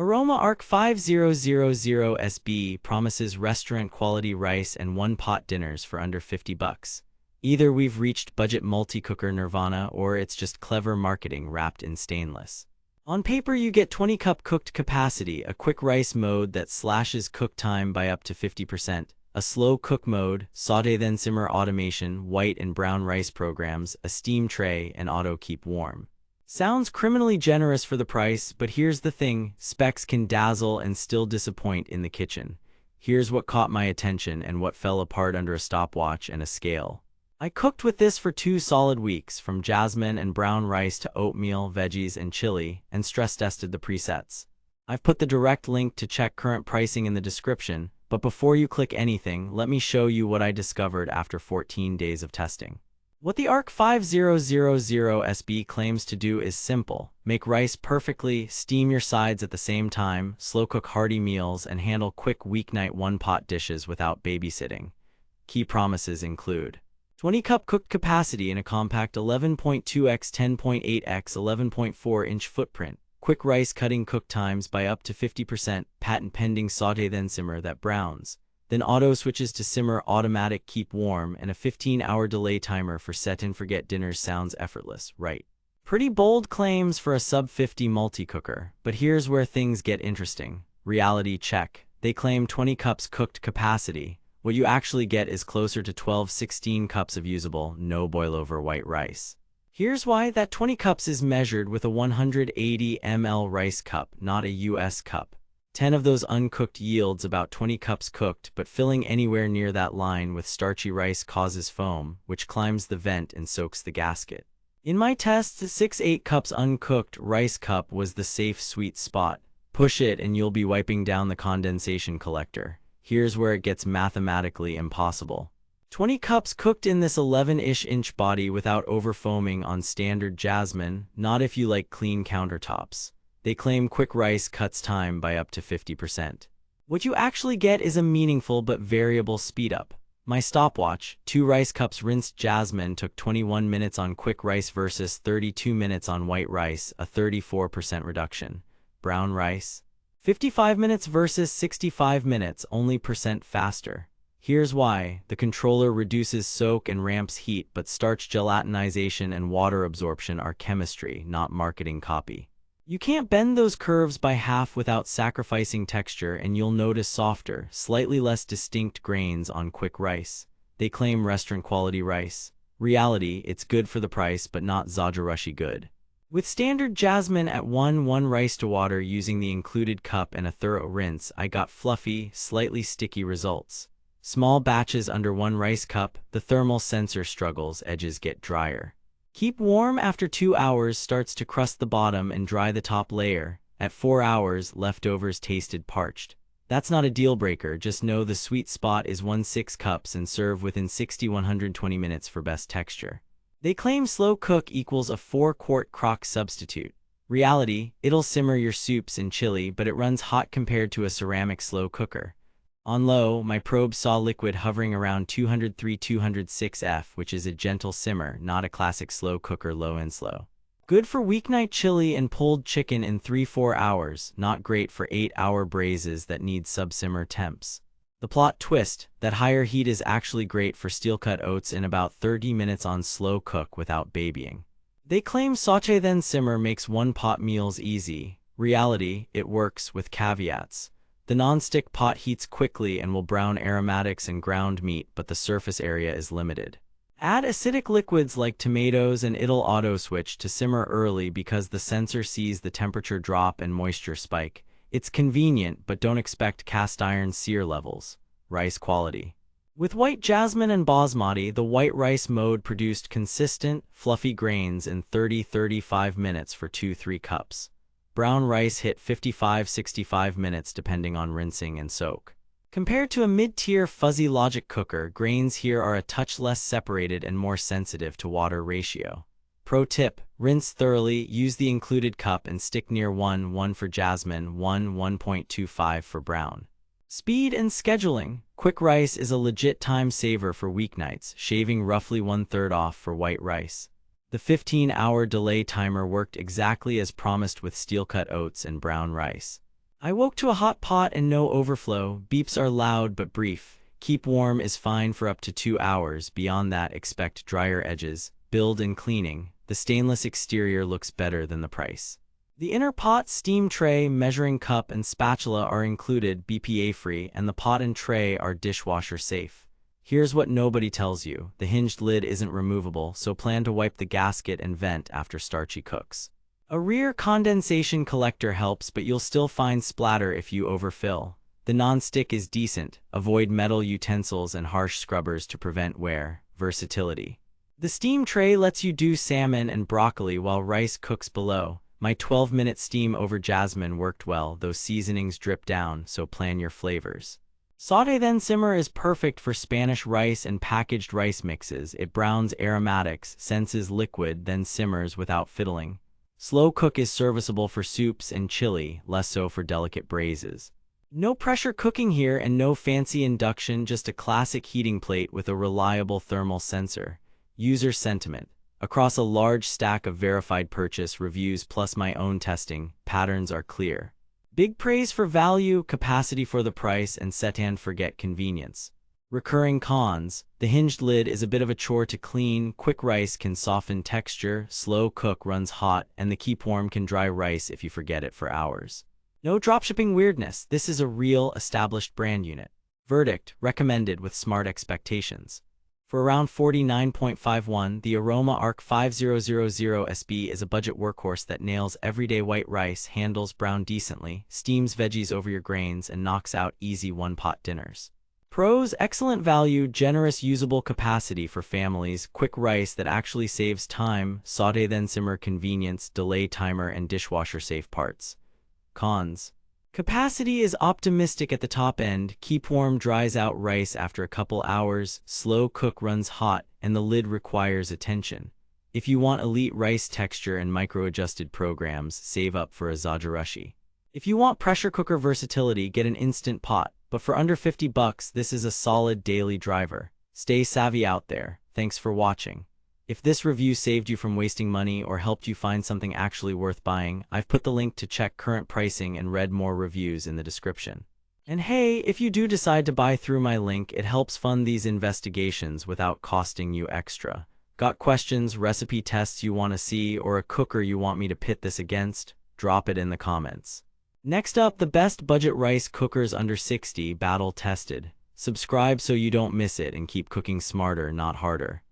Aroma ARC-5000SB promises restaurant-quality rice and one-pot dinners for under $50. Either we've reached budget multi-cooker nirvana or it's just clever marketing wrapped in stainless. On paper you get 20-cup cooked capacity, a quick rice mode that slashes cook time by up to 50%, a slow cook mode, saute-then-simmer automation, white and brown rice programs, a steam tray, and auto keep warm. Sounds criminally generous for the price, but here's the thing, specs can dazzle and still disappoint in the kitchen. Here's what caught my attention and what fell apart under a stopwatch and a scale. I cooked with this for 2 solid weeks, from jasmine and brown rice to oatmeal, veggies, and chili, and stress-tested the presets. I've put the direct link to check current pricing in the description, but before you click anything, let me show you what I discovered after 14 days of testing. What the ARC-5000SB claims to do is simple: make rice perfectly, steam your sides at the same time, slow-cook hearty meals, and handle quick weeknight one-pot dishes without babysitting. Key promises include 20-cup cooked capacity in a compact 11.2x 10.8x 11.4-inch footprint, quick rice cutting cook times by up to 50%, patent-pending saute-then-simmer that browns, then auto switches to simmer, automatic keep warm, and a 15-hour delay timer for set-and-forget dinners. Sounds effortless, right? Pretty bold claims for a sub-50 multi-cooker, but here's where things get interesting. Reality check. They claim 20 cups cooked capacity. What you actually get is closer to 12-16 cups of usable, no boil-over white rice. Here's why. That 20 cups is measured with a 180 ml rice cup, not a US cup. 10 of those uncooked yields about 20 cups cooked, but filling anywhere near that line with starchy rice causes foam, which climbs the vent and soaks the gasket. In my tests, 6-8 cups uncooked rice cup was the safe sweet spot. Push it and you'll be wiping down the condensation collector. Here's where it gets mathematically impossible. 20 cups cooked in this 11-ish inch body without overfoaming on standard jasmine, not if you like clean countertops. They claim quick rice cuts time by up to 50%. What you actually get is a meaningful but variable speed-up. My stopwatch, 2 rice cups rinsed jasmine, took 21 minutes on quick rice versus 32 minutes on white rice, a 34% reduction. Brown rice, 55 minutes versus 65 minutes, only % faster. Here's why. The controller reduces soak and ramps heat, but starch gelatinization and water absorption are chemistry, not marketing copy. You can't bend those curves by half without sacrificing texture, and you'll notice softer, slightly less distinct grains on quick rice. They claim restaurant-quality rice. Reality, it's good for the price, but not Zajarushi good. With standard jasmine at 1 rice to water using the included cup and a thorough rinse, I got fluffy, slightly sticky results. Small batches under 1 rice cup, the thermal sensor struggles, edges get drier. Keep warm after 2 hours starts to crust the bottom and dry the top layer. At 4 hours, leftovers tasted parched. That's not a deal breaker, just know the sweet spot is 1/6 cups and serve within 60-120 minutes for best texture. They claim slow cook equals a 4-quart crock substitute. Reality, it'll simmer your soups and chili, but it runs hot compared to a ceramic slow cooker. On low, my probe saw liquid hovering around 203-206 F, which is a gentle simmer, not a classic slow cooker low and slow. Good for weeknight chili and pulled chicken in 3-4 hours, not great for 8-hour braises that need sub-simmer temps. The plot twist, that higher heat is actually great for steel-cut oats in about 30 minutes on slow cook without babying. They claim saute-then-simmer makes one-pot meals easy. Reality, it works with caveats. The non-stick pot heats quickly and will brown aromatics and ground meat, but the surface area is limited. Add acidic liquids like tomatoes and it'll auto-switch to simmer early because the sensor sees the temperature drop and moisture spike. It's convenient, but don't expect cast iron sear levels. Rice quality. With white jasmine and basmati, the white rice mode produced consistent, fluffy grains in 30-35 minutes for 2-3 cups. Brown rice hit 55-65 minutes depending on rinsing and soak. Compared to a mid-tier fuzzy Logic cooker, grains here are a touch less separated and more sensitive to water ratio. Pro tip, rinse thoroughly, use the included cup and stick near 1 for jasmine, 1.25 for brown. Speed and scheduling. Quick rice is a legit time saver for weeknights, shaving roughly 1/3 off for white rice. The 15-hour delay timer worked exactly as promised with steel-cut oats and brown rice. I woke to a hot pot and no overflow. Beeps are loud but brief. Keep warm is fine for up to 2 hours. Beyond that, expect drier edges. Build and cleaning. The stainless exterior looks better than the price. The inner pot, steam tray, measuring cup, and spatula are included, BPA-free, and the pot and tray are dishwasher safe. Here's what nobody tells you. The hinged lid isn't removable, so plan to wipe the gasket and vent after starchy cooks. A rear condensation collector helps, but you'll still find splatter if you overfill. The non-stick is decent. Avoid metal utensils and harsh scrubbers to prevent wear. Versatility. The steam tray lets you do salmon and broccoli while rice cooks below. My 12-minute steam over jasmine worked well, though seasonings drip down, so plan your flavors. Saute-then-simmer is perfect for Spanish rice and packaged rice mixes. It browns aromatics, senses liquid, then simmers without fiddling. Slow cook is serviceable for soups and chili, less so for delicate braises. No pressure cooking here and no fancy induction, just a classic heating plate with a reliable thermal sensor. User sentiment. Across a large stack of verified purchase reviews plus my own testing, patterns are clear. Big praise for value, capacity for the price, and set and forget convenience. Recurring cons. The hinged lid is a bit of a chore to clean, quick rice can soften texture, slow cook runs hot, and the keep warm can dry rice if you forget it for hours. No dropshipping weirdness, this is a real, established brand unit. Verdict, recommended with smart expectations. For around $49.51, the Aroma ARC-5000SB is a budget workhorse that nails everyday white rice, handles brown decently, steams veggies over your grains, and knocks out easy one-pot dinners. Pros: excellent value, generous usable capacity for families, quick rice that actually saves time, saute-then-simmer convenience, delay timer, and dishwasher-safe parts. Cons: capacity is optimistic at the top end, keep warm dries out rice after a couple hours, slow cook runs hot, and the lid requires attention. If you want elite rice texture and micro-adjusted programs, save up for a Zajarushi. If you want pressure cooker versatility, get an instant pot, but for under $50, this is a solid daily driver. Stay savvy out there. Thanks for watching. If this review saved you from wasting money or helped you find something actually worth buying, I've put the link to check current pricing and read more reviews in the description. And hey, if you do decide to buy through my link, it helps fund these investigations without costing you extra. Got questions, recipe tests you want to see, or a cooker you want me to pit this against? Drop it in the comments. Next up, the best budget rice cookers under $60, battle tested. Subscribe so you don't miss it and keep cooking smarter, not harder.